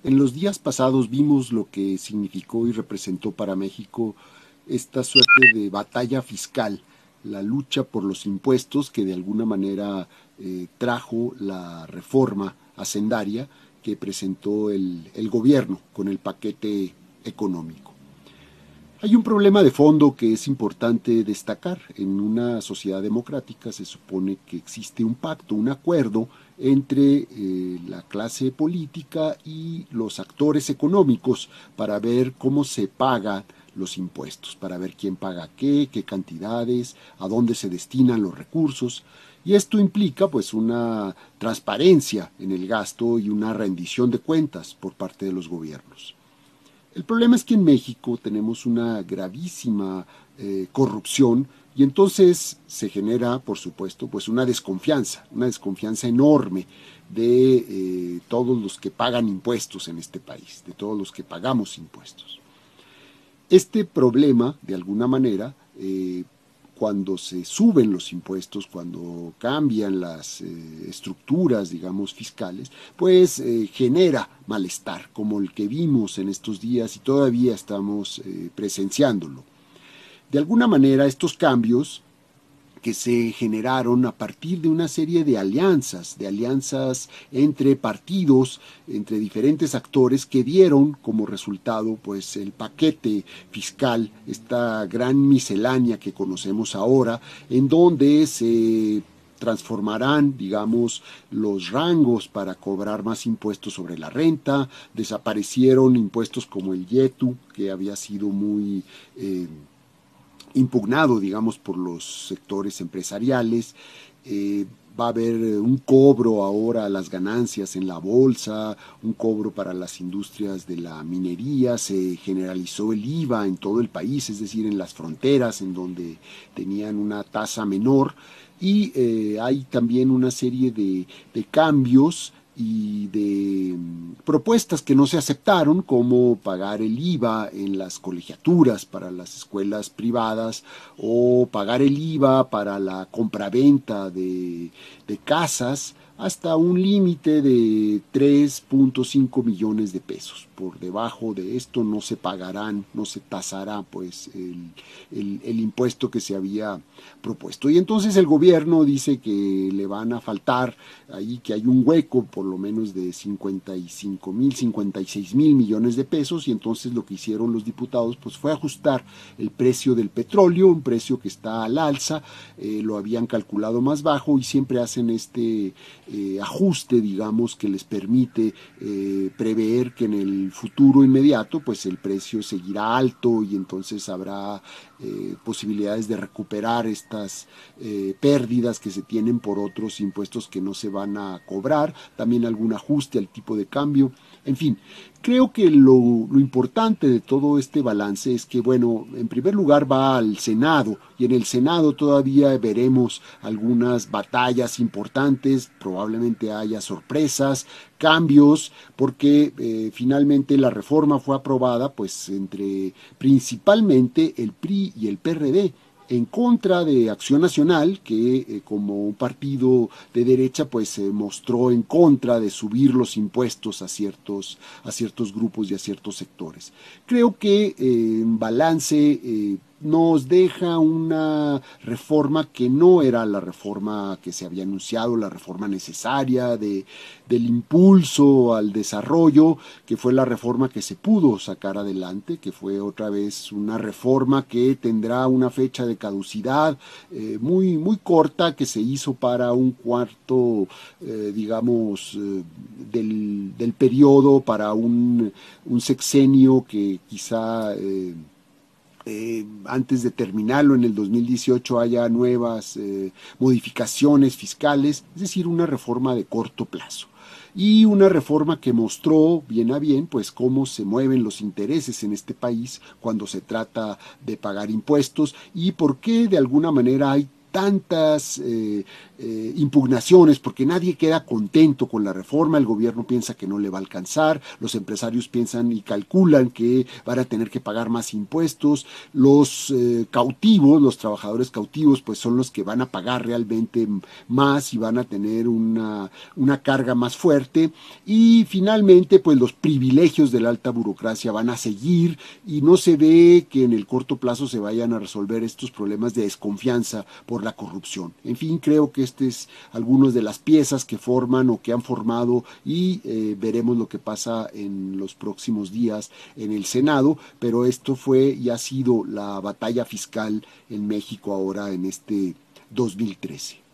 En los días pasados vimos lo que significó y representó para México esta suerte de batalla fiscal, la lucha por los impuestos que de alguna manera trajo la reforma hacendaria que presentó el gobierno con el paquete económico. Hay un problema de fondo que es importante destacar. En una sociedad democrática se supone que existe un pacto, un acuerdo entre la clase política y los actores económicos para ver cómo se pagan los impuestos, para ver quién paga qué cantidades, a dónde se destinan los recursos. Y esto implica pues una transparencia en el gasto y una rendición de cuentas por parte de los gobiernos. El problema es que en México tenemos una gravísima corrupción y entonces se genera, por supuesto, pues una desconfianza enorme de todos los que pagan impuestos en este país, de todos los que pagamos impuestos. Este problema, de alguna manera, cuando se suben los impuestos, cuando cambian las estructuras, digamos, fiscales, pues genera malestar, como el que vimos en estos días y todavía estamos presenciándolo. De alguna manera, estos cambios que se generaron a partir de una serie de alianzas entre partidos, entre diferentes actores que dieron como resultado pues el paquete fiscal, esta gran miscelánea que conocemos ahora, en donde se transformarán, digamos, los rangos para cobrar más impuestos sobre la renta, desaparecieron impuestos como el YETU, que había sido muy impugnado, digamos, por los sectores empresariales. Va a haber un cobro ahora a las ganancias en la bolsa, un cobro para las industrias de la minería, se generalizó el IVA en todo el país, es decir, en las fronteras, en donde tenían una tasa menor, y hay también una serie de cambios y de propuestas que no se aceptaron, como pagar el IVA en las colegiaturas para las escuelas privadas o pagar el IVA para la compraventa de casas hasta un límite de 3.5 millones de pesos. Por debajo de esto no se pagarán, no se tasará pues el impuesto que se había propuesto. Y entonces el gobierno dice que le van a faltar ahí, que hay un hueco por lo menos de 55,000, 56,000 millones de pesos, y entonces lo que hicieron los diputados pues fue ajustar el precio del petróleo, un precio que está al alza, lo habían calculado más bajo y siempre hacen este ajuste, digamos, que les permite prever que en el futuro inmediato pues el precio seguirá alto y entonces habrá posibilidades de recuperar estas pérdidas que se tienen por otros impuestos que no se van a cobrar, también algún ajuste al tipo de cambio, en fin. Creo que lo importante de todo este balance es que, bueno, en primer lugar va al Senado, y en el Senado todavía veremos algunas batallas importantes, probablemente haya sorpresas, cambios, porque finalmente la reforma fue aprobada pues entre principalmente el PRI y el PRD, en contra de Acción Nacional, que como un partido de derecha pues se mostró en contra de subir los impuestos a ciertos grupos y a ciertos sectores. Creo que en balance nos deja una reforma que no era la reforma que se había anunciado, la reforma necesaria del impulso al desarrollo, que fue la reforma que se pudo sacar adelante, que fue otra vez una reforma que tendrá una fecha de caducidad muy corta, que se hizo para un cuarto, digamos, del periodo, para un sexenio que quizá antes de terminarlo en el 2018 haya nuevas modificaciones fiscales, es decir, una reforma de corto plazo. Y una reforma que mostró bien a bien pues cómo se mueven los intereses en este país cuando se trata de pagar impuestos y por qué de alguna manera hay tantas impugnaciones, porque nadie queda contento con la reforma, el gobierno piensa que no le va a alcanzar, los empresarios piensan y calculan que van a tener que pagar más impuestos, los cautivos, los trabajadores cautivos, pues son los que van a pagar realmente más y van a tener una carga más fuerte, y finalmente pues los privilegios de la alta burocracia van a seguir y no se ve que en el corto plazo se vayan a resolver estos problemas de desconfianza por la corrupción. En fin, creo que este es algunas de las piezas que forman o que han formado, y veremos lo que pasa en los próximos días en el Senado, pero esto fue y ha sido la batalla fiscal en México ahora en este 2013.